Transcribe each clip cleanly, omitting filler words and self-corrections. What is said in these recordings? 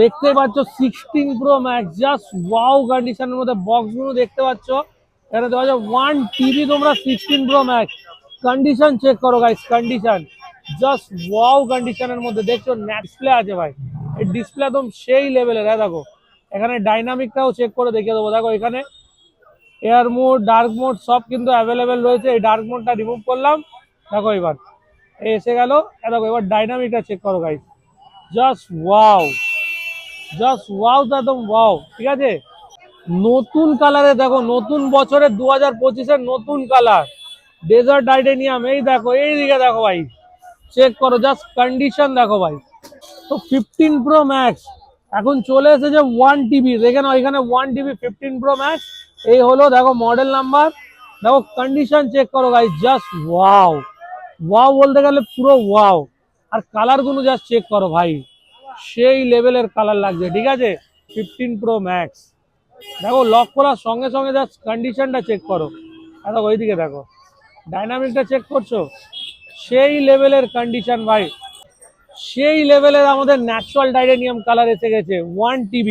দেখতে পাচ্ছ 16 pro max, just wow কন্ডিশনের মধ্যে বক্স গুলো দেখতে পাচ্ছ। এখানে দেওয়া আছে 1 TB, তোমরা 16 প্রো ম্যাক্স। কন্ডিশন চেক করো গাইস, কন্ডিশন জাস্ট ওয়াও কন্ডিশনের মধ্যে দেখছো। ডিসপ্লে আছে ভাই, এই ডিসপ্লে একদম সেই লেভেলের। হ্যাঁ দেখো, এখানে ডাইনামিকটাও চেক করে দেখিয়ে দেবো। দেখো এখানে এয়ার মোড, ডার্ক মোড সব কিন্তু অ্যাভেলেবেল রয়েছে। এই ডার্ক মোডটা রিমুভ করলাম, দেখো এবার এসে গেল। দেখো এবার ডাইনামিকটা চেক করো guys, just wow, just wow, তো একদম ওয়াও। ঠিক আছে, নতুন কালারে দেখো, নতুন বছরের 2025-এর নতুন কালার ডেজার্ট টাইটেনিয়াম। এই দেখো, এইদিকে দেখো ভাই, চেক করো, জাস্ট কন্ডিশন দেখো ভাই। তো 15 প্রো ম্যাক্স এখন চলে এসেছে 1 TB, দেখে নাও এখানে 1 TB 15 প্রো ম্যাক্স। এই হলো দেখো মডেল নাম্বার, দেখো কন্ডিশন চেক করো গাইস, জাস্ট ওয়াও। ওয়াও বলতে গেলে পুরো ওয়াও। আর কালার গুলো জাস্ট চেক করো ভাই, সেই লেভেলের কালার লাগছে। ঠিক আছে, 15 প্রো ম্যাক্স দেখো, লক করার সঙ্গে সঙ্গে জাস্ট কন্ডিশনটা চেক করো। দেখো ওইদিকে দেখো, ডাইনামিকটা চেক করছো, সেই লেভেলের কন্ডিশন ভাই, সেই লেভেলের আমাদের ন্যাচারাল টাইটেনিয়াম কালার এসে গেছে 1 TB।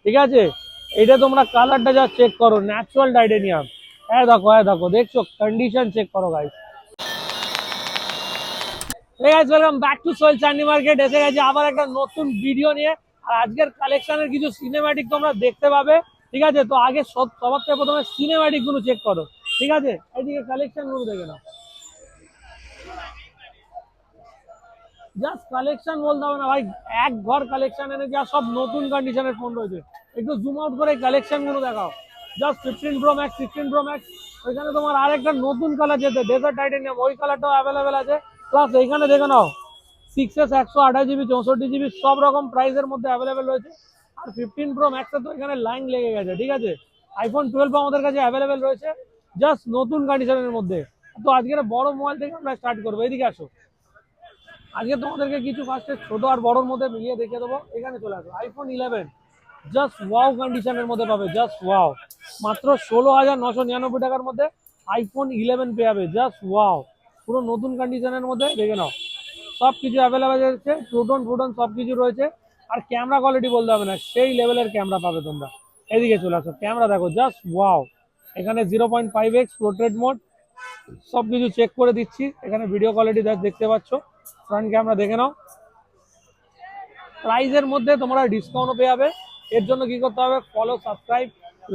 ঠিক আছে, এটা তোমরা কালারটা যা চেক করো, ন্যাচারাল টাইটেনিয়াম। হ্যাঁ দেখো, হ্যাঁ দেখো, দেখছো কন্ডিশন চেক করো guys. Hey guys, welcome back to Sohel Chandi market. এসে গেছে আবার একটা নতুন ভিডিও নিয়ে। আর আজকের কালেকশনের কিছু সিনেম্যাটিক তোমরা দেখতে পাবে। ঠিক আছে, তো আগে সবার থেকে প্রথমে সিনেম্যাটিক গুলো চেক করো। ঠিক আছে, এইদিকে কালেকশন গুলো দেখে নাও। জাস্ট কালেকশন বলতে হবে না ভাই, এক ঘর কালেকশন এনেছে, আর সব নতুন কন্ডিশনের ফোন রয়েছে। একটু জুম আউট করে কালেকশন গুলো দেখাও। Just 15 pro max, 16 pro max. ওইখানে তোমার আরেকটা নতুন কালার যেতে ডেজার্ট টাইটেনিয়াম, ওই কালারটাও অ্যাভেলেবেল আছে। প্লাস এইখানে দেখে নাও 6S 128 GB 64 GB সব রকম প্রাইসের মধ্যে অ্যাভেলেবেল রয়েছে। আর 15 প্রো ম্যাক্সের তো এখানে লাইন লেগে গেছে। ঠিক আছে, আইফোন 12 আমাদের কাছে অ্যাভেলেবেল রয়েছে, জাস্ট নতুন কন্ডিশনের মধ্যে। তো আজকের বড় মোবাইল থেকে আমরা স্টার্ট করবো, এদিকে আসো। আজকে তোমাদেরকে কিছু ফার্স্টে ছোট আর বড়র মধ্যে মিলিয়ে দেখিয়ে দেবো। এখানে চলে আসো, আইফোন 11 জাস্ট ওয়াও কন্ডিশনের মধ্যে পাবে, জাস্ট ওয়াও। মাত্র 16,999 টাকার মধ্যে আইফোন 11 পেয়ে যাবে, জাস্ট ওয়াও। পুরো নতুন কন্ডিশনের মধ্যে দেখে নাও, সব কিছু অ্যাভেলেবেল রয়েছে, ট্রুটন সব কিছু রয়েছে। আর ক্যামেরা কোয়ালিটি বলতে হবে না, সেই লেভেলের ক্যামেরা পাবে তোমরা। এদিকে চলে আসো, ক্যামেরা দেখো, জাস্ট ওয়াও। এখানে 0.5x পোর্ট্রেট মোড, সব কিছু চেক করে দিচ্ছি। এখানে ভিডিও কোয়ালিটি দেখতে পাচ্ছ, ফ্রন্ট ক্যামেরা দেখে নাও। প্রাইজের মধ্যে তোমরা ডিসকাউন্টও পেয়ে যাবে। এর জন্য কি করতে হবে, ফলো, সাবস্ক্রাইব,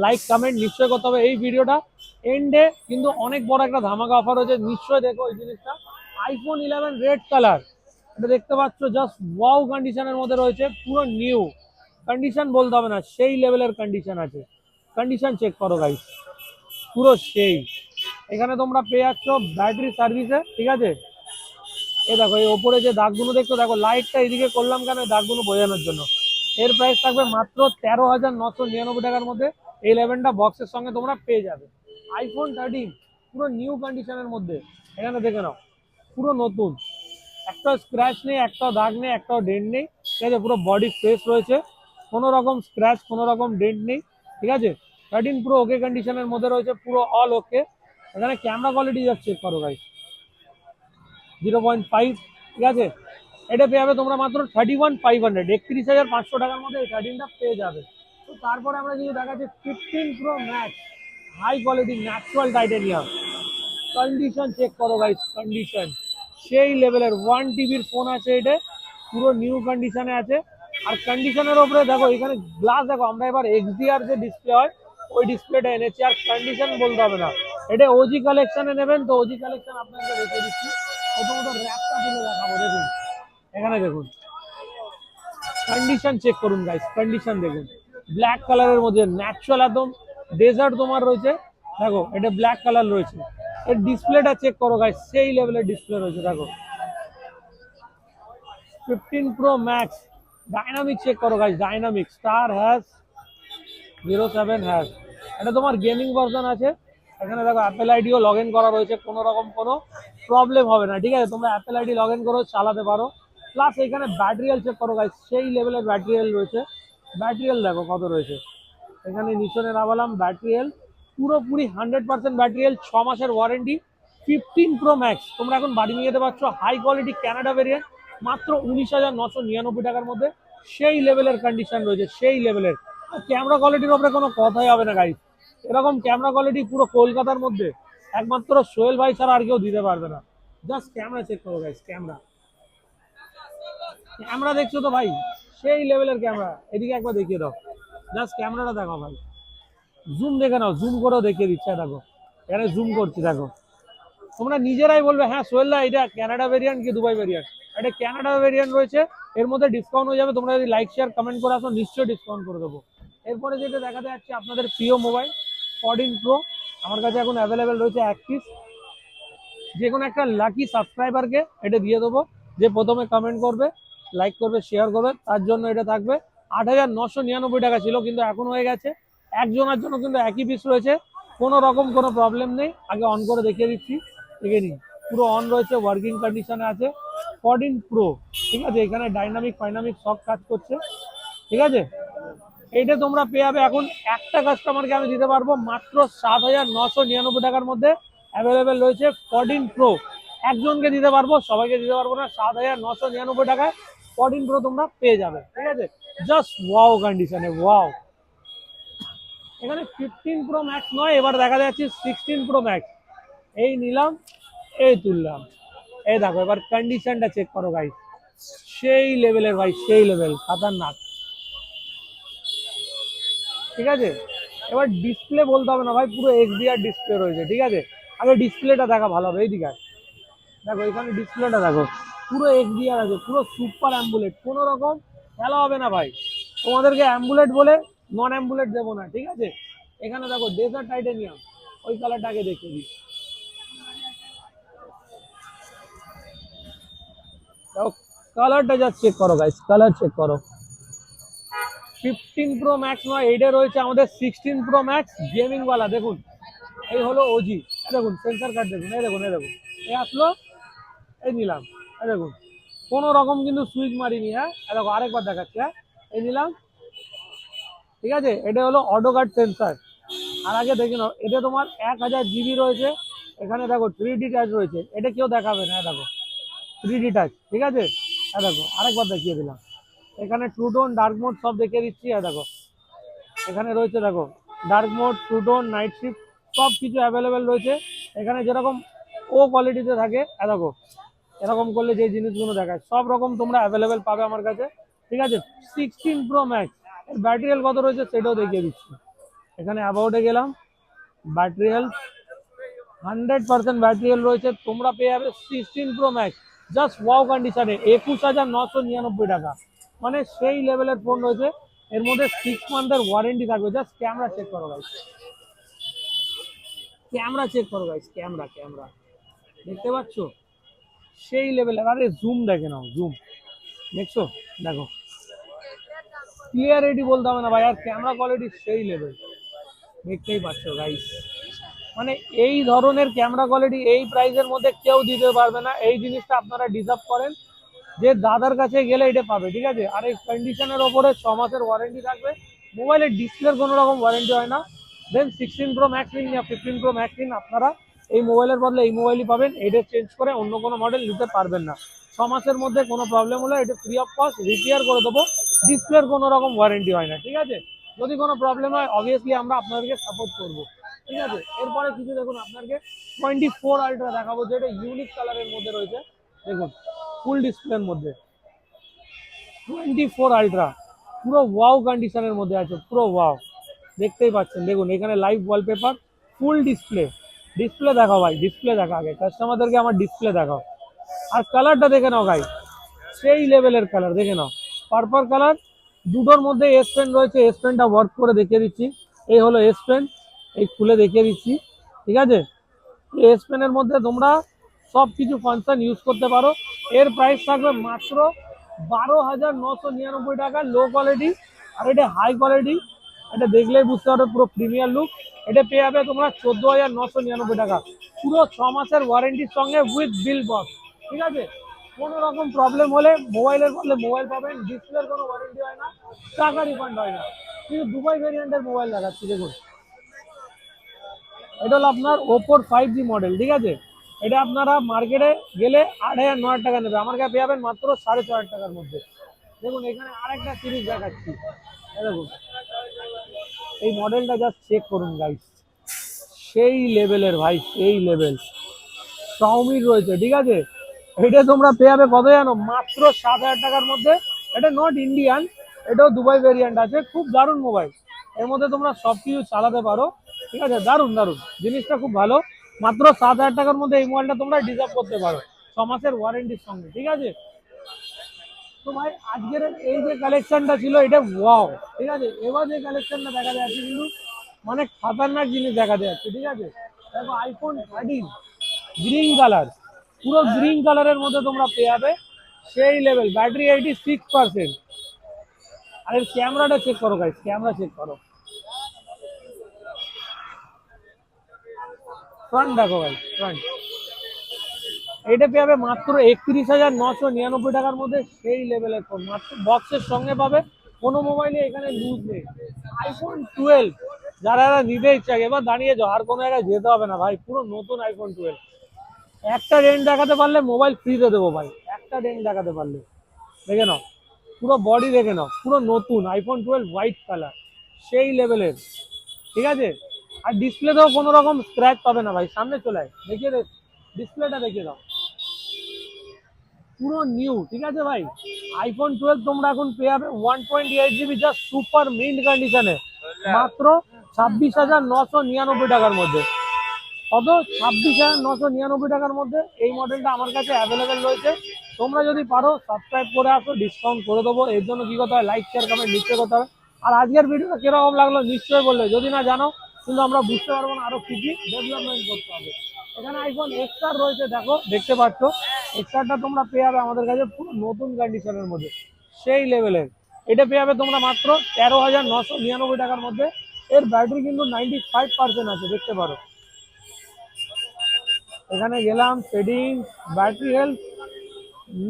লাইক, কমেন্ট নিশ্চয়ই করতে হবে। এই ভিডিওটা এন্ডে কিন্তু অনেক বড় একটা ধামাকা অফার হয়েছে, নিশ্চয়ই দেখো এই জিনিসটা। আইফোন 11 রেড কালার, এটা দেখতে পাচ্ছ, জাস্ট ওয়াও কন্ডিশনের মধ্যে রয়েছে, পুরো নিউ কন্ডিশন বলতে হবে না, সেই লেভেলের কন্ডিশন আছে। কন্ডিশন চেক করো গাইস, পুরো সেই। এখানে তোমরা পেয়ে যাচ্ছ ব্যাটারি সার্ভিসে। ঠিক আছে, এই দেখো এই ওপরে যে দাগগুলো দেখছো, দেখো লাইটটা এদিকে করলাম কেন, দাগগুলো বোঝানোর জন্য। এর প্রাইস থাকবে মাত্র 13,999 টাকার মধ্যে। এই 11টা বক্সের সঙ্গে তোমরা পেয়ে যাবে। আইফোন 13 পুরো নিউ কন্ডিশনের মধ্যে, এখানে দেখে নাও, পুরো নতুন, একটাও স্ক্র্যাচ নেই, একটাও দাগ নেই, একটাও ডেন্ট নেই। ঠিক আছে, পুরো বডি ফ্রেশ রয়েছে, কোনো রকম স্ক্র্যাচ, কোনো রকম ডেন্ট নেই। ঠিক আছে, 13 পুরো ওকে কন্ডিশনের মধ্যে রয়েছে, পুরো অল ওকে। এখানে ক্যামেরা কোয়ালিটি যা চেক করো ভাই, 0.5। ঠিক আছে, এটা পেয়ে যাবে তোমরা মাত্র 31,500, 31,500 টাকার মধ্যে এই 13টা পেয়ে যাবে। তো তারপরে আমরা যদি দেখাচ্ছি 15 pro max, high quality natural titanium. Condition check করো গাইস, কন্ডিশন সেই লেভেলের। 1 TBর ফোন আছে এটা, পুরো নিউ কন্ডিশনে আছে। আর কন্ডিশনের ওপরে দেখো এখানে গ্লাস দেখো, আমরা এবার XDR যে ডিসপ্লে হয় ওই ডিসপ্লেটা এনেছি। আর কন্ডিশন বলতে হবে না, এটা ওজি কালেকশনে নেবেন তো ওজি কালেকশন আপনাকে রেখে দিচ্ছি। প্রথমত র্যাপটা তুলে দেখাবো, দেখুন এখানে দেখুন, কন্ডিশন চেক করুন গাইস, কন্ডিশন দেখুন। ব্ল্যাক কালারের মধ্যে ন্যাচারাল একদম ডেজার্ট তোমার রয়েছে। দেখো এটা ব্ল্যাক কালার রয়েছে। এর ডিসপ্লেটা চেক করো গাইস, সেই লেভেলের ডিসপ্লে রয়েছে। দেখো 15 প্রো ম্যাক্স, ডাইনামিক চেক করো guys, dynamic star hash 07 hash. এটা তোমার গেমিং ভার্সন আছে। এখানে দেখো অ্যাপেল আইডিও লগ ইন করা রয়েছে, কোনো রকম কোনো প্রবলেম হবে না। ঠিক আছে, তোমরা অ্যাপেল আইডি লগ ইন করে চালাতে পারো। প্লাস এখানে ব্যাটারিয়াল চেক করো গাইস, সেই লেভেলের ব্যাটারিয়াল রয়েছে। ব্যাটারিয়াল দেখো কত রয়েছে, এখানে নিশনে নামালাম ব্যাটারিয়াল, পুরোপুরি 100% ব্যাটারিয়াল, 6 মাসের ওয়ারেন্টি। 15 প্রো ম্যাক্স তোমরা এখন বাড়ি নিয়ে যেতে পারছো, হাই কোয়ালিটি ক্যানাডা ভেরিয়েন্ট, মাত্র 19,999 টাকার মধ্যে। সেই লেভেলের কন্ডিশন রয়েছে, সেই লেভেলের। ক্যামেরা কোয়ালিটির উপরে কোনো কথাই হবে না গাইস। এরকম ক্যামেরা কোয়ালিটি পুরো কলকাতার মধ্যে একমাত্র সোহেল ভাই ছাড়া আর কেউ দিতে পারবে না। জাস্ট ক্যামেরা চেক করো গাইস, ক্যামেরা ক্যামেরা দেখছো তো ভাই, সেই লেভেলের ক্যামেরা। এদিকে একবার দেখিয়ে দাও, জাস্ট ক্যামেরাটা দেখো ভাই, জুম দেখে নাও, জুম করেও দেখিয়ে দিচ্ছে, দেখো এখানে জুম করছি দেখো। তোমরা নিজেরাই বলবে হ্যাঁ সোহেল দা এটা কানাডা ভেরিয়েন্ট কি দুবাই ভেরিয়েন্ট। এটা কানাডা ভেরিয়েন্ট রয়েছে, এর মধ্যে ডিসকাউন্ট হয়ে যাবে। তোমরা যদি লাইক শেয়ার কমেন্ট করে আসো নিশ্চয়ই ডিসকাউন্ট করে দেবো। এরপরে যেটা দেখাতে যাচ্ছে আপনাদের প্রিয় মোবাইল 14 প্রো, আমার কাছে এখন অ্যাভেলেবেল রয়েছে এক পিস। যে কোনো একটা লাকি সাবস্ক্রাইবারকে এটা দিয়ে দেবো, যে প্রথমে কমেন্ট করবে, লাইক করবে, শেয়ার করবে, তার জন্য এটা থাকবে। 8,999 টাকা ছিল, কিন্তু এখন হয়ে গেছে একজনের জন্য, কিন্তু একই পিস রয়েছে, কোনো রকম কোনো প্রবলেম নেই। আগে অন করে দেখিয়ে দিচ্ছি, দেখে নিন পুরো অন রয়েছে, ওয়ার্কিং কন্ডিশনে আছে 14 প্রো। ঠিক আছে, এখানে ডাইনামিক ফাইনামিক সব কাজ করছে। ঠিক আছে, এইটা তোমরা পেয়ে যাবে এখন একটা কাস্টমারকে আমি দিতে পারবো মাত্র 7,999 টাকার মধ্যে। অ্যাভেলেবেল রয়েছে 14 প্রো, একজনকে দিতে পারবো, সবাইকে দিতে পারবো না। 7,999 টাকায় 14 প্রো তোমরা পেয়ে যাবে। ঠিক আছে, জাস্ট ওয়াও কন্ডিশনে, ওয়াও। এখানে 15 প্রো ম্যাক্স নয়, এবার দেখা যাচ্ছে 16 প্রো ম্যাক্স। এই নিলাম, এই তুললাম, এই দেখো এবার কন্ডিশনটা চেক করো ভাই, সেই লেভেলের ভাই, সেই লেভেল, খাতারনাক। ঠিক আছে, এবার ডিসপ্লে বলতে হবে না ভাই, পুরো এইচডিআর ডিসপ্লে রয়েছে। ঠিক আছে, আগে ডিসপ্লেটা দেখা ভালো হবে, এইদিকে দেখো, এখানে ডিসপ্লেটা দেখো, পুরো এইচডিআর আছে, পুরো সুপার অ্যাম্বুলেট, কোনো রকম খেলা হবে না ভাই। তোমাদেরকে অ্যাম্বুলেট বলে নন অ্যাম্বুলেট দেবো না। ঠিক আছে, এখানে দেখো ডেজার্ট টাইটেনিয়াম, ওই কালারটাকে দেখে দিই, দেখো কালারটা যা চেক করো গাইস, কালার চেক করো। 15 প্রো ম্যাক্স নয়, এইটা রয়েছে আমাদের 16 প্রো ম্যাক্স গেমিং ওয়ালা। দেখুন এই হলো ওজি, দেখুন সেন্সার কার্ড দেখুন, এই দেখুন, এই দেখুন, এই আসলো, এই নিলাম, এই দেখুন কোনো রকম কিন্তু সুইচ মারিনি। হ্যাঁ, দেখো আরেকবার দেখাচ্ছি, হ্যাঁ এই নিলাম। ঠিক আছে, এটা হলো অটো কার্ড সেন্সার। আর আগে দেখে নাও, এটা তোমার 1000 জিবি রয়েছে। এখানে দেখো 3D টাচ রয়েছে, এটা কেউ দেখাবে না, দেখো 3D টাচ। ঠিক আছে, দেখো আরেকবার দেখিয়ে দিলাম, এখানে ট্রু টোন ডার্ক মোড সব দেখিয়ে দিচ্ছি। দেখো এখানে রয়েছে, দেখো dark mode, true tone, night shift সব কিছু অ্যাভেলেবেল রয়েছে। এখানে যেরকম ও কোয়ালিটিতে থাকে, দেখো এরকম করলে যে জিনিসগুলো দেখায় সব রকম তোমরা অ্যাভেলেবেল পাবে আমার কাছে। ঠিক আছে, 16 প্রো ম্যাক্স, এর ব্যাটারি হেলথ কত রয়েছে সেটাও দেখিয়ে দিচ্ছি। এখানে অ্যাবাউটে গেলাম, ব্যাটারি হেলথ 100% ব্যাটারি হেলথ রয়েছে। তোমরা পেয়ে যাবে 16 প্রো ম্যাক্স জাস্ট ওয়াও কন্ডিশনে 21,999 টাকা, মানে সেই লেভেলের ফোন রয়েছে। এর মধ্যে 6 মান্থের ওয়ারেন্টি থাকবে। জাস্ট ক্যামেরা চেক করো গাইস, ক্যামেরা চেক করো গাইস, ক্যামেরা ক্যামেরা দেখতে পাচ্ছ সেই লেভেলের। আরে জুম দেখে নাও, জুম দেখছো, দেখো ক্লিয়ারিটি বলতে হবে না ভাই, আর ক্যামেরা কোয়ালিটি সেই লেভেল, দেখতেই পাচ্ছ গাইস। মানে এই ধরনের ক্যামেরা কোয়ালিটি এই প্রাইসের মধ্যে কেউ দিতে পারবে না। এই জিনিসটা আপনারা ডিজার্ভ করেন, যে দাদার কাছে গেলে এটা পাবে। ঠিক আছে, আর এই কন্ডিশনের ওপরে 6 মাসের ওয়ারেন্টি থাকবে। মোবাইলের ডিসপ্লের কোনো রকম ওয়ারেন্টি হয় না। দেন 16 প্রো ম্যাক্স নিন या 15 প্রো ম্যাক্স নিন, আপনারা এই মোবাইলের বদলে এই মোবাইলই পাবেন। এটা চেঞ্জ করে অন্য কোনো মডেল নিতে পারবেন না। 6 মাসের মধ্যে কোনো প্রবলেম হলে এটা ফ্রি অফ কস্ট রিপেয়ার করে দেবো। ডিসপ্লের কোনো রকম ওয়ারেন্টি হয় না। ঠিক আছে, যদি কোনো প্রবলেম হয় অবভিয়াসলি আমরা আপনাদেরকে সাপোর্ট করবো। ঠিক আছে, এরপরে কিছু দেখুন আপনাকে 24 আলট্রা দেখাবো, যেটা ইউনিক কালারের মধ্যে রয়েছে। দেখুন ফুল ডিসপ্লের মধ্যে 24 আলট্রা, পুরো ওয়াও কন্ডিশনের মধ্যে আছে, পুরো ওয়াও, দেখতেই পাচ্ছেন। দেখুন এখানে live wallpaper, full display. Display দেখাও ভাই, ডিসপ্লে দেখা, আগে কাস্টমারদেরকে আমার ডিসপ্লে দেখাও। আর কালারটা দেখে নাও ভাই, সেই লেভেলের কালার দেখে নাও, পার্পল কালার। দুটোর মধ্যে এস পেন রয়েছে, এস পেনটা ওয়ার্ক করে দেখিয়ে দিচ্ছি। এই হলো এস পেন, এই খুলে দেখিয়ে দিচ্ছি। ঠিক আছে, এস পেনের মধ্যে তোমরা সব কিছু ফাংশন ইউজ করতে পারো। এর প্রাইস থাকবে মাত্র 12,999 টাকা, লো কোয়ালিটি। আর এটা হাই কোয়ালিটি, এটা দেখলেই বুঝতে পারবে পুরো প্রিমিয়ার লুক। এটা পেয়ে যাবে তোমরা 14,999 টাকা, পুরো 6 মাসের ওয়ারেন্টির সঙ্গে উইথ বিল বক্স। ঠিক আছে, কোনো রকম প্রবলেম হলে মোবাইলের বদলে মোবাইল পাবেন। ডিসপ্লের কোনো ওয়ারেন্টি হয় না, টাকা রিফান্ড হয় না। কিন্তু দুবাই ভেরিয়েন্টের মোবাইল দেখাচ্ছি, দেখুন এটা হলো আপনার ওপোর 5G মডেল। ঠিক আছে, এটা আপনারা মার্কেটে গেলে 8,000-9,000 টাকা নেবে, আমার কাছে পেয়ে যাবেন মাত্র 6,500 টাকার মধ্যে। দেখুন এখানে আরেকটা সিরিজ দেখাচ্ছি, দেখুন এই মডেলটা জাস্ট চেক করুন গাইস, সেই লেভেলের ভাই, সেই লেভেল শাওমির রয়েছে, ঠিক আছে। এটা তোমরা পেয়ে যাবে কত জানো, মাত্র 7,000 টাকার মধ্যে। এটা নট ইন্ডিয়ান, এটাও দুবাই ভেরিয়েন্ট আছে, খুব দারুণ মোবাইল। এর মধ্যে তোমরা সব কিছু চালাতে পারো, ঠিক আছে, দারুণ দারুণ জিনিসটা, খুব ভালো। মাত্র 7,000 টাকার মধ্যে এই মোবাইলটা তোমরা ডিজার্ভ করতে পারো 6 মাসের ওয়ারেন্টির সঙ্গে, ঠিক আছে। তো ভাই আজকের এই যে কালেকশনটা ছিল এটা ওয়াও, ঠিক আছে। এবার যে কালেকশনটা দেখা যাচ্ছে কিন্তু মানে খাতারনাক জিনিস দেখা যাচ্ছে, ঠিক আছে। দেখো iPhone 13 গ্রিন কালার, পুরো গ্রিন কালারের মধ্যে তোমরা পেয়ে যাবে, সেই লেভেল, ব্যাটারি 86%। আর এর ক্যামেরাটা চেক করো গাইস, ক্যামেরা চেক করো, ফ্রন্ট দেখো গাইস, ফ্রন্ট। এইটা পেয়ে যাবে মাত্র 31,999 টাকার মধ্যে, সেই লেভেলের ফোন, মাত্র বক্সের সঙ্গে পাবে। কোনো মোবাইলে এখানে লুজ নেই। iPhone 12 যারা যারা নিতে ইচ্ছা, এবার দাঁড়িয়ে যাও, আর কোনো জায়গায় যেতে হবে না ভাই, পুরো নতুন iPhone 12। একটা রেন্ট দেখাতে পারলে মোবাইল ফ্রিতে দেবো ভাই, একটা রেন্ট দেখাতে পারলে। দেখে নাও, পুরো বডি দেখে নাও, পুরো নতুন iPhone 12 হোয়াইট কালার, সেই লেভেলের, ঠিক আছে। আর ডিসপ্লেতেও কোনো রকম স্ক্র্যাচ পাবে না ভাই, সামনে চলে আয় দেখিয়ে দে, ডিসপ্লেটা দেখিয়ে দাও, পুরো নিউ, ঠিক আছে ভাই। iPhone 12 তোমরা এখন পেয়ে যাবে 128 GB জাস্ট সুপার মিন্ট কন্ডিশনে, মাত্র 26,999 টাকার মধ্যে। কত? 26,999 টাকার মধ্যে এই মডেলটা আমার কাছে অ্যাভেলেবেল রয়েছে। তোমরা যদি পারো সাবস্ক্রাইব করে আসো, ডিসকাউন্ট করে দেবো। এর জন্য কি করতে হয়, লাইক শেয়ার কমেন্ট নিশ্চয়ই করতে হবে। আর আজকের ভিডিওটা কিরকম লাগলো নিশ্চয়ই বললে, যদি না জানো কিন্তু আমরা বুঝতে পারবো না, আরো কি কি ডেভেলপমেন্ট করতে হবে। এখানে iPhone XR রয়েছে, দেখো দেখতে পাচ্ছ, XRটা তোমরা পেয়ে যাবে আমাদের কাছে পুরো নতুন কন্ডিশনের মধ্যে, সেই লেভেলের। এটা পেয়ে যাবে তোমরা মাত্র 13,999 টাকার মধ্যে। এর ব্যাটারি কিন্তু 95% আছে, দেখতে পারো। এখানে গেলাম setting, battery health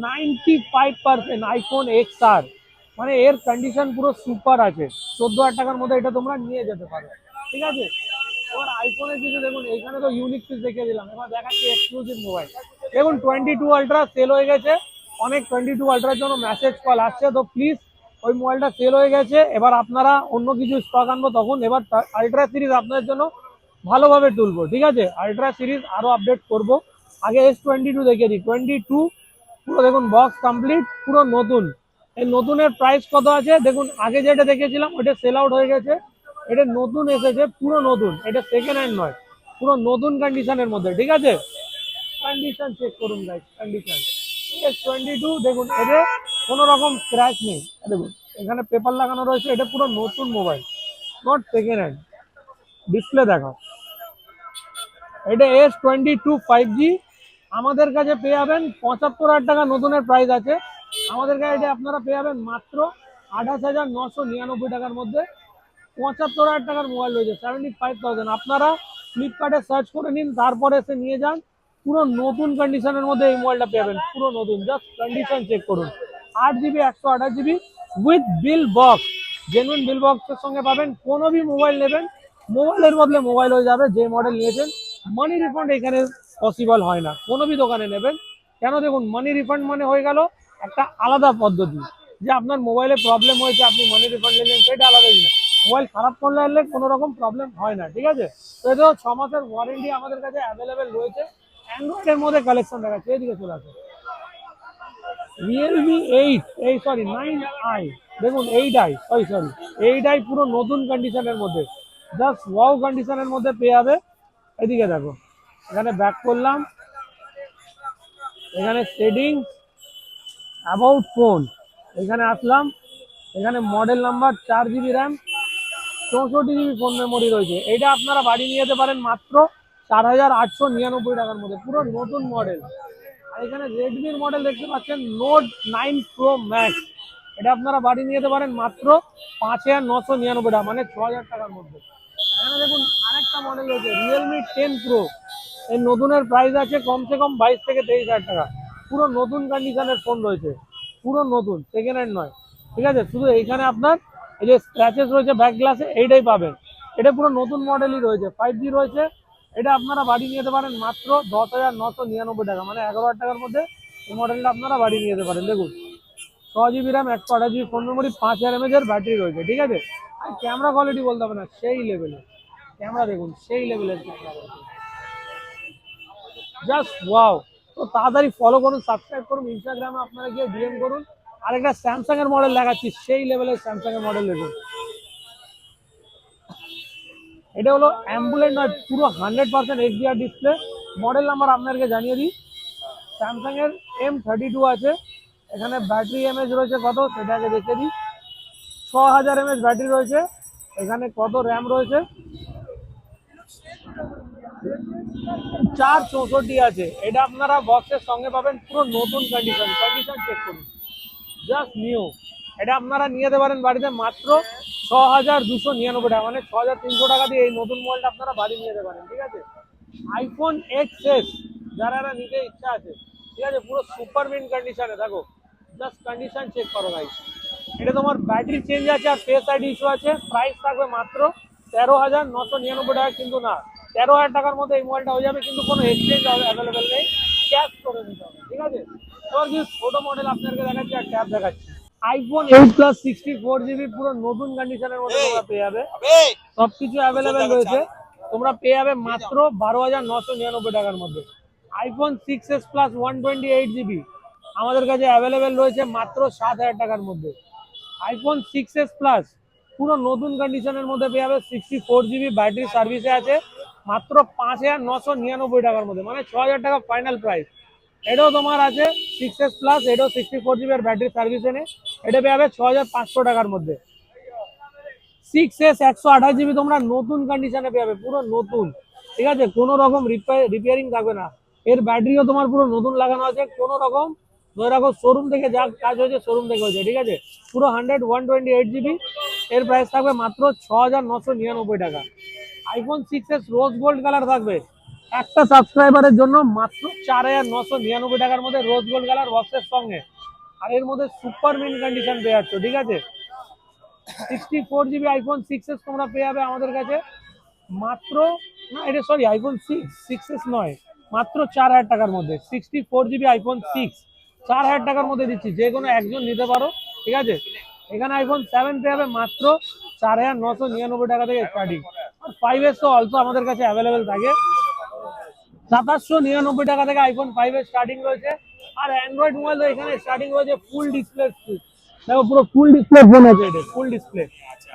95%, iPhone XR, মানে এর কন্ডিশন পুরো সুপার আছে। 14,000 টাকার মধ্যে এটা তোমরা নিয়ে যেতে পারো, ঠিক আছে। এবার আইফোনের কিছু দেখুন, এখানে তো ইউনিক পিস দেখিয়ে দিলাম, এবার দেখাচ্ছি এক্সক্লুসিভ মোবাইল। দেখুন 22 আলট্রা সেল হয়ে গেছে, অনেক 22 আলট্রার জন্য মেসেজ কল আসছে, তো প্লিজ ওই মোবাইলটা সেল হয়ে গেছে। এবার আপনারা অন্য কিছু স্টক আনবো তখন, এবার আলট্রা সিরিজ আপনাদের জন্য ভালোভাবে তুলবো, ঠিক আছে। আলট্রা সিরিজ আরো আপডেট করব। আগে S22 দেখিয়ে দিই, 22 পুরো দেখুন বক্স কমপ্লিট, পুরো নতুন। এই নতুনের প্রাইস কত আছে দেখুন, আগে যেটা দেখেছিলাম ওটা সেল আউট হয়ে গেছে, এটা নতুন এসেছে, পুরো নতুন, এটা সেকেন্ড হ্যান্ড নয়, পুরো নতুন কন্ডিশনের মধ্যে, ঠিক আছে। কন্ডিশন চেক করুন গাইস, কন্ডিশন। S22 দেখুন, এতে কোনো রকম স্ক্র্যাচ নেই, দেখুন এখানে পেপার লাগানো রয়েছে, এটা পুরো নতুন mobile, not second hand. Display দেখো, এটা S22 5G, আমাদের কাছে পেয়ে যাবেন 75,000 টাকা নতুনের প্রাইস আছে। আমাদের কাছে এটা আপনারা পেয়ে যাবেন মাত্র 28,999 টাকার মধ্যে। 75,000 টাকার মোবাইল রয়েছে, 75,000। আপনারা ফ্লিপকার্টে সার্চ করে নিন, তারপরে এসে নিয়ে যান। পুরো নতুন কন্ডিশনের মধ্যে এই মোবাইলটা পেয়ে যাবেন, পুরো নতুন, জাস্ট কন্ডিশন চেক করুন। 8 GB 128 GB with bill box, genuine bill বক্সের সঙ্গে পাবেন। কোনো বি মোবাইল নেবেন, মোবাইলের বদলে মোবাইল হয়ে যাবে, যে মডেল নিয়েছেন। মানি রিফান্ড এখানে পসিবল হয় না, কোনো বি দোকানে নেবেন কেন, দেখুন মানি রিফান্ড মানে হয়ে গেল একটা আলাদা পদ্ধতি, যে আপনার মোবাইলে প্রবলেম হয়েছে, আপনি মানি রিফান্ড নিলেন, সেটা আলাদা জিনিস। মোবাইল খারাপ করলে আনলে কোনো রকম প্রবলেম হয় না, ঠিক আছে। তো এটাও 6 মাসের ওয়ারেন্টি আমাদের কাছে অ্যাভেলেবেল রয়েছে। অ্যান্ড্রয়েডের মধ্যে কালেকশন দেখাচ্ছে, এদিকে চলে আসে। Realme 8, এই সরি 9i, দেখুন 8i, সরি 8i পুরো নতুন কন্ডিশনের মধ্যে, জাস্ট ওয়াও কন্ডিশনের মধ্যে পেয়ে যাবে। এদিকে দেখো, এখানে ব্যাক করলাম, এখানে সেটিং, অ্যাবাউট ফোন, এখানে আসলাম, এখানে model number, 4 GB RAM, 64 GB phone memory রয়েছে। এটা আপনারা বাড়ি নিয়ে যেতে পারেন মাত্র 4,899 টাকার মধ্যে, পুরো নতুন মডেল। আর এখানে রেডমির মডেল দেখতে পাচ্ছেন, Note 9 Pro Max, এটা আপনারা বাড়ি নিয়ে যেতে পারেন মাত্র 5,999 টাকা, মানে 6,000 টাকার মধ্যে। এখানে দেখুন আরেকটা মডেল রয়েছে, Realme 10 Pro, এই নতুনের প্রাইস আছে কমসে কম 22,000 থেকে 23,000 টাকা। পুরো নতুন কন্ডিশনের ফোন রয়েছে, পুরো নতুন, সেকেন্ড হ্যান্ড নয়, ঠিক আছে। শুধু এইখানে আপনার এই যে স্ক্র্যাচেস রয়েছে ব্যাক গ্লাসে, এইটাই পাবেন। এটা পুরো নতুন মডেলই রয়েছে, 5G রয়েছে। এটা আপনারা বাড়ি নিয়ে যেতে পারেন মাত্র 10,999 টাকা, মানে 11,000 টাকার মধ্যে এই মডেলটা আপনারা বাড়ি নিয়ে যেতে পারেন। দেখুন 6 GB RAM, 128 GB phone memory, 5000 mAh এর ব্যাটারি রয়েছে, ঠিক আছে। আর ক্যামেরা কোয়ালিটি বলতে হবে না, সেই লেভেলের ক্যামেরা, দেখুন সেই লেভেলের ক্যামেরা রয়েছে, জাস্ট ওয়াও। তো তাড়াতাড়ি ফলো করুন, সাবস্ক্রাইব করুন, ইনস্টাগ্রামে আপনারা গিয়ে ডিএম করুন। আরেকটা স্যামসাং এর মডেল দেখাচ্ছি, সেই লেভেলের স্যামসাং এর মডেল দেখুন। এটা হলো অ্যাম্বুলেন্ট নয়, পুরো 100% এইচডিআর ডিসপ্লে। মডেল নাম্বার আপনাদেরকে জানিয়ে দিই, স্যামসাং এর M32 আছে। এখানে ব্যাটারি এমএচ রয়েছে কত সেটাকে দেখে দিই, 6000 mAh ব্যাটারি রয়েছে। এখানে কত র্যাম রয়েছে, 464 আছে। এটা আপনারা বক্সের সঙ্গে পাবেন, পুরো নতুন কন্ডিশন, কন্ডিশন চেক করুন, জাস্ট নিউ। এটা আপনারা নিয়ে যেতে পারেন বাড়িতে মাত্র 6299 টাকা, মানে 6300 টাকা দিয়ে এই নতুন মোবাইলটা আপনারা বাড়ি নিয়ে যেতে পারেন, ঠিক আছে। আইফোন XS যারা নিতে ইচ্ছা আছে, ঠিক আছে, পুরো সুপার মিন্ট কন্ডিশনে, দেখো জাস্ট কন্ডিশন চেক করো গাইস। এটা তোমার ব্যাটারি চেঞ্জ আছে আর ফেস আইডি ইস্যু আছে। প্রাইস থাকবে মাত্র 13,999 টাকা, কিন্তু না, 13,000 টাকার মধ্যে এই মোবাইলটা হয়ে যাবে, কিন্তু কোনো এক্সচেঞ্জ অ্যাভেলেবেল নেই, ক্যাশ করে নিতে হবে, ঠিক আছে। এবার কিছু ছোট মডেল আপনাদেরকে দেখাচ্ছি আর ট্যাব দেখাচ্ছি। আইফোন 8 প্লাস 64 GB পুরো নতুন কন্ডিশনের মধ্যে তোমরা পেয়ে যাবে, সবকিছু অ্যাভেলেবেল রয়েছে। তোমরা পেয়ে যাবে মাত্র 12,999 টাকার মধ্যে। আইফোন 6s প্লাস 128 GB আমাদের কাছে অ্যাভেলেবেল রয়েছে মাত্র 7,000 টাকার মধ্যে। আইফোন 6s প্লাস পুরো নতুন কন্ডিশনের মধ্যে পেয়ে যাবে, 64 GB ব্যাটারি সার্ভিসে আছে, মাত্র 5,999 টাকার মধ্যে, মানে 6,000 টাকা ফাইনাল প্রাইস। এটাও তোমার আছে 6s প্লাস, এটাও 64 GB এর ব্যাটারি সার্ভিসে নেই, এটা পেয়ে যাবে 6,500 টাকার মধ্যে। 6s 128 GB তোমরা নতুন কন্ডিশনে পেয়ে যাবে, পুরো নতুন, ঠিক আছে, কোনো রকম রিপেয়ারিং থাকবে না। এর ব্যাটারিও তোমার পুরো নতুন লাগানো আছে, কোনো রকম ধরে রাখো শোরুম থেকে যা কাজ হয়েছে শোরুম থেকে হয়েছে, ঠিক আছে। পুরো 128 GB, এর প্রাইস থাকবে মাত্র 6,999 টাকা। IPhone 6s rose gold colour থাকবে একটা সাবস্ক্রাইবারের জন্য মাত্র 4,999 টাকার মধ্যে, রোজ গোল্ড কালার বক্সের সঙ্গে। আর এর মধ্যে সুপার মিন্ট কন্ডিশন পেয়ে যাচ্ছ, ঠিক আছে। 64 GB আইফোন 6s তোমরা পেয়ে যাবে আমাদের কাছে মাত্র, না এটা সরি আইফোন 6s নয়, মাত্র 4,000 টাকার মধ্যে। 64 GB আইফোন 6 4,000 টাকার মধ্যে দিচ্ছি, যে কোনো একজন নিতে পারো, ঠিক আছে। এখানে আইফোন 7 পেয়ে যাবে মাত্র 4,999 টাকা থেকে স্টার্টিং। আর 5s তো অলসো আমাদের কাছে অ্যাভেলেবেল থাকে, 2,799 টাকা থেকে আইফোন 5 এর স্টার্টিং রয়েছে। আর অ্যান্ড্রয়েড মোবাইল এখানে স্টার্টিং রয়েছে ফুল ডিসপ্লে, দেখো পুরো ফুল ডিসপ্লে ফোন আছে, এটা ফুল ডিসপ্লে,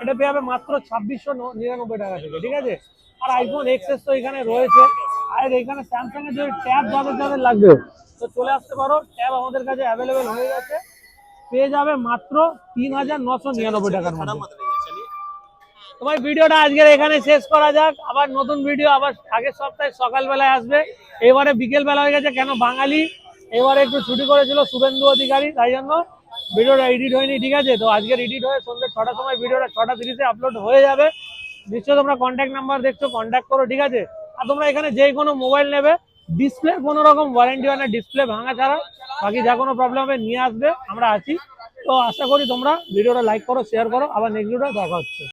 এটা পেয়ে যাবে মাত্র 2,699 টাকা থেকে, ঠিক আছে। আর আইফোন XS তো এখানে রয়েছে। আর এখানে স্যামসাং এর যে ট্যাব যাদের যাদের লাগবে তো চলে আসতে পারো, ট্যাব আমাদের কাছে অ্যাভেলেবেল হয়ে গেছে, পেয়ে যাবে মাত্র 3,999 টাকার মধ্যে। তোমার ভিডিওটা আজকের এখানে শেষ করা যাক, আবার নতুন ভিডিও আবার আগের সপ্তাহে সকালবেলায় আসবে। এবারে বিকেল বেলা হয়ে গেছে, কেন বাঙালি এবারে একটু ছুটি করেছিল শুভেন্দু অধিকারী, তাই জন্য ভিডিওটা এডিট হয়নি, ঠিক আছে। তো আজকের এডিট হয়ে সন্ধ্যে 6টার সময় ভিডিওটা 6:30-এ আপলোড হয়ে যাবে। নিশ্চয়ই তোমরা কন্ট্যাক্ট নাম্বার দেখছো, কন্ট্যাক্ট করো, ঠিক আছে। আর তোমরা এখানে যে কোনো মোবাইল নেবে, ডিসপ্লে কোনো রকম ওয়ারেন্টি হয় না, ডিসপ্লে ভাঙা ছাড়া, বাকি যা কোনো প্রবলেম হবে নিয়ে আসবে, আমরা আছি। তো আশা করি তোমরা ভিডিওটা লাইক করো, শেয়ার করো, আবার নেক্সট ভিডিও দেখা হচ্ছে।